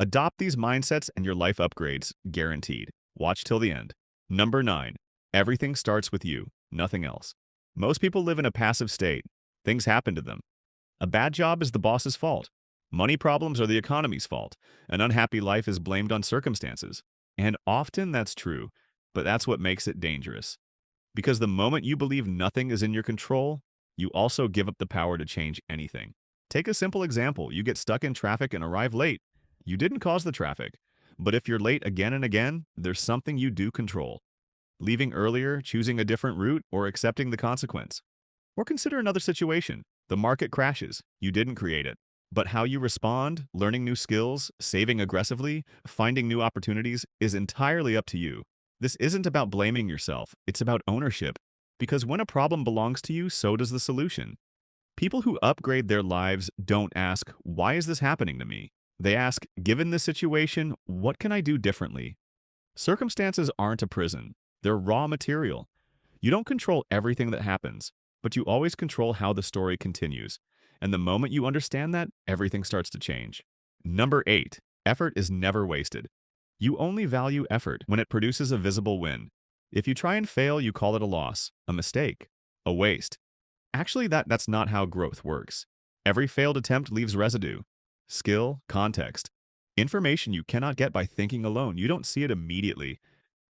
Adopt these mindsets and your life upgrades, guaranteed. Watch till the end. Number 9. Everything starts with you, nothing else. Most people live in a passive state. Things happen to them. A bad job is the boss's fault. Money problems are the economy's fault. An unhappy life is blamed on circumstances. And often that's true, but that's what makes it dangerous. Because the moment you believe nothing is in your control, you also give up the power to change anything. Take a simple example. You get stuck in traffic and arrive late. You didn't cause the traffic. But if you're late again and again, there's something you do control. Leaving earlier, choosing a different route, or accepting the consequence. Or consider another situation. The market crashes. You didn't create it. But how you respond, learning new skills, saving aggressively, finding new opportunities is entirely up to you. This isn't about blaming yourself. It's about ownership. Because when a problem belongs to you, so does the solution. People who upgrade their lives don't ask, "Why is this happening to me?" They ask, "Given this situation, what can I do differently?" Circumstances aren't a prison. They're raw material. You don't control everything that happens, but you always control how the story continues. And the moment you understand that, everything starts to change. Number 8. Effort is never wasted. You only value effort when it produces a visible win. If you try and fail, you call it a loss, a mistake, a waste. Actually, that's not how growth works. Every failed attempt leaves residue. Skill, context. Information you cannot get by thinking alone. You don't see it immediately.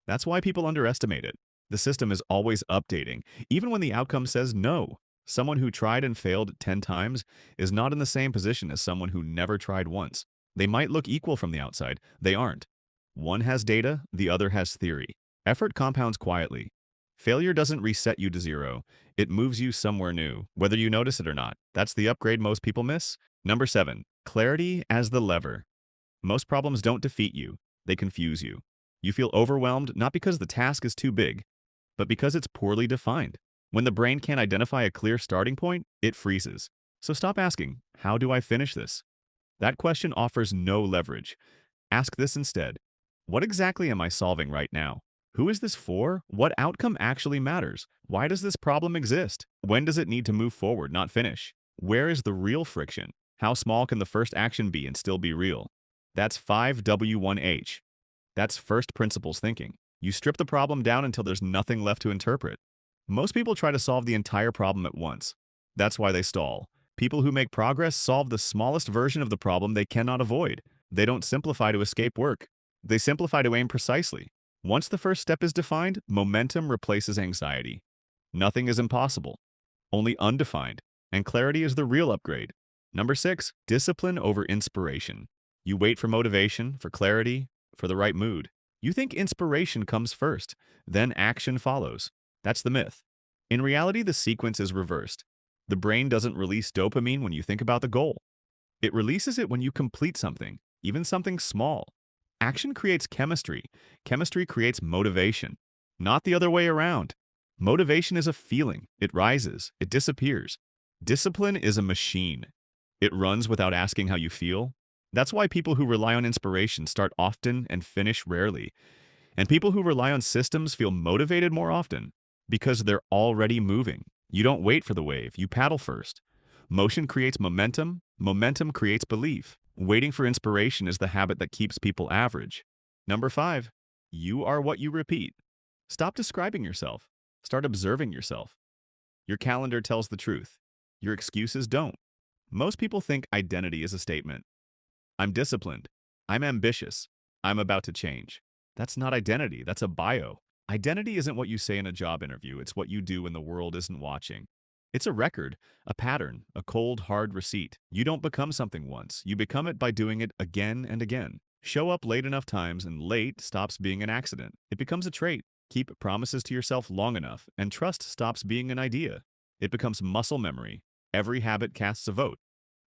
That's why people underestimate it. The system is always updating, even when the outcome says no. Someone who tried and failed 10 times is not in the same position as someone who never tried once. They might look equal from the outside. They aren't. One has data, the other has theory. Effort compounds quietly. Failure doesn't reset you to zero. It moves you somewhere new, whether you notice it or not. That's the upgrade most people miss. Number 7. Clarity as the lever. Most problems don't defeat you. They confuse you. You feel overwhelmed not because the task is too big, but because it's poorly defined. When the brain can't identify a clear starting point, it freezes. So stop asking, "How do I finish this?" That question offers no leverage. Ask this instead. What exactly am I solving right now? Who is this for? What outcome actually matters? Why does this problem exist? When does it need to move forward, not finish? Where is the real friction? How small can the first action be and still be real? That's 5W1H. That's first principles thinking. You strip the problem down until there's nothing left to interpret. Most people try to solve the entire problem at once. That's why they stall. People who make progress solve the smallest version of the problem they cannot avoid. They don't simplify to escape work. They simplify to aim precisely. Once the first step is defined, momentum replaces anxiety. Nothing is impossible, only undefined, and clarity is the real upgrade. Number 6, discipline over inspiration. You wait for motivation, for clarity, for the right mood. You think inspiration comes first, then action follows. That's the myth. In reality, the sequence is reversed. The brain doesn't release dopamine when you think about the goal. It releases it when you complete something, even something small. Action creates chemistry. Chemistry creates motivation, not the other way around. Motivation is a feeling. It rises. It disappears. Discipline is a machine. It runs without asking how you feel. That's why people who rely on inspiration start often and finish rarely. And people who rely on systems feel motivated more often because they're already moving. You don't wait for the wave. You paddle first. Motion creates momentum. Momentum creates belief. Waiting for inspiration is the habit that keeps people average. Number 5, you are what you repeat. Stop describing yourself. Start observing yourself. Your calendar tells the truth. Your excuses don't. Most people think identity is a statement. I'm disciplined. I'm ambitious. I'm about to change. That's not identity. That's a bio. Identity isn't what you say in a job interview. It's what you do when the world isn't watching. It's a record, a pattern, a cold, hard receipt. You don't become something once. You become it by doing it again and again. Show up late enough times and late stops being an accident. It becomes a trait. Keep promises to yourself long enough and trust stops being an idea. It becomes muscle memory. Every habit casts a vote.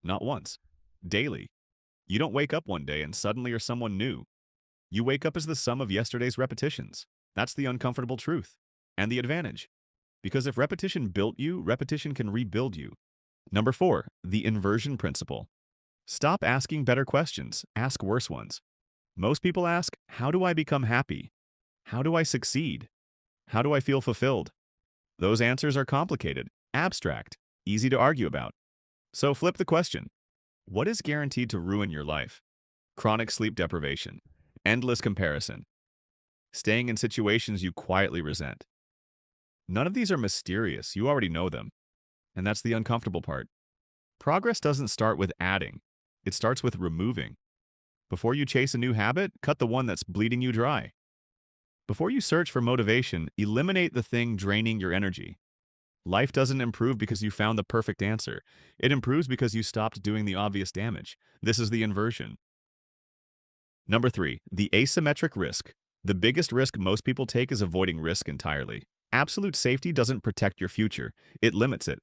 Not once. Daily. You don't wake up one day and suddenly you're someone new. You wake up as the sum of yesterday's repetitions. That's the uncomfortable truth. And the advantage. Because if repetition built you, repetition can rebuild you. Number 4, the inversion principle. Stop asking better questions. Ask worse ones. Most people ask, how do I become happy? How do I succeed? How do I feel fulfilled? Those answers are complicated, abstract, easy to argue about. So flip the question. What is guaranteed to ruin your life? chronic sleep deprivation, endless comparison, staying in situations you quietly resent. None of these are mysterious, you already know them, and that's the uncomfortable part. Progress doesn't start with adding, it starts with removing. Before you chase a new habit, cut the one that's bleeding you dry. Before you search for motivation, eliminate the thing draining your energy. Life doesn't improve because you found the perfect answer. It improves because you stopped doing the obvious damage. This is the inversion. Number 3, the asymmetric risk. The biggest risk most people take is avoiding risk entirely. Absolute safety doesn't protect your future, it limits it.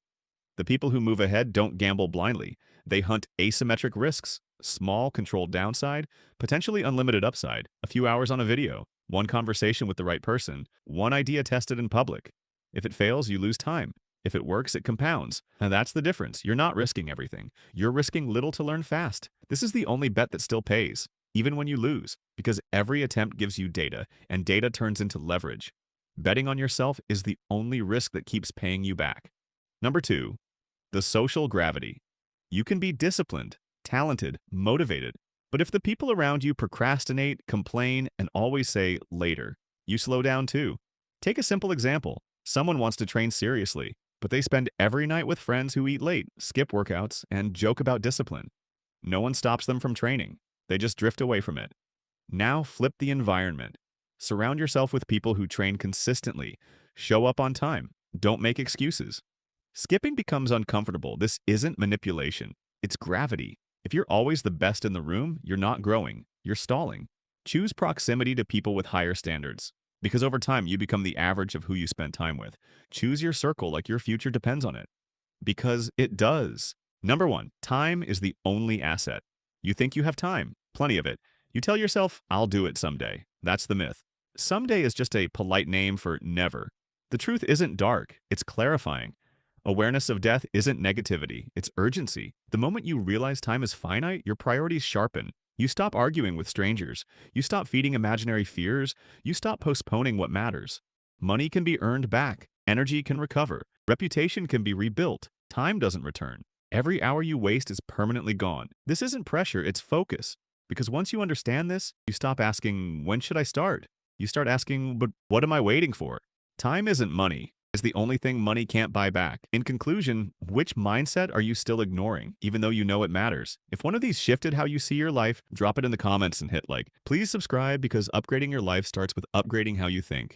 The people who move ahead don't gamble blindly. They hunt asymmetric risks, small, controlled downside, potentially unlimited upside, a few hours on a video, one conversation with the right person, one idea tested in public. If it fails, you lose time. If it works, it compounds. And that's the difference. You're not risking everything. You're risking little to learn fast. This is the only bet that still pays, even when you lose, because every attempt gives you data, and data turns into leverage. Betting on yourself is the only risk that keeps paying you back. Number 2, the social gravity. You can be disciplined, talented, motivated, but if the people around you procrastinate, complain, and always say later, you slow down too. Take a simple example. Someone wants to train seriously, but they spend every night with friends who eat late, skip workouts, and joke about discipline. No one stops them from training. They just drift away from it. Now flip the environment. Surround yourself with people who train consistently. Show up on time. Don't make excuses. Skipping becomes uncomfortable. This isn't manipulation. It's gravity. If you're always the best in the room, you're not growing. You're stalling. Choose proximity to people with higher standards, because over time you become the average of who you spend time with. Choose your circle like your future depends on it, because it does. Number 1, time is the only asset. You think you have time, plenty of it. You tell yourself, I'll do it someday. That's the myth. Someday is just a polite name for never. The truth isn't dark, it's clarifying. Awareness of death isn't negativity, it's urgency. The moment you realize time is finite, your priorities sharpen. You stop arguing with strangers. You stop feeding imaginary fears. You stop postponing what matters. Money can be earned back. Energy can recover. Reputation can be rebuilt. Time doesn't return. Every hour you waste is permanently gone. This isn't pressure, it's focus. Because once you understand this, you stop asking, when should I start? You start asking, but what am I waiting for? Time isn't money. It's the only thing money can't buy back. In conclusion, which mindset are you still ignoring, even though you know it matters? If one of these shifted how you see your life, drop it in the comments and hit like. Please subscribe because upgrading your life starts with upgrading how you think.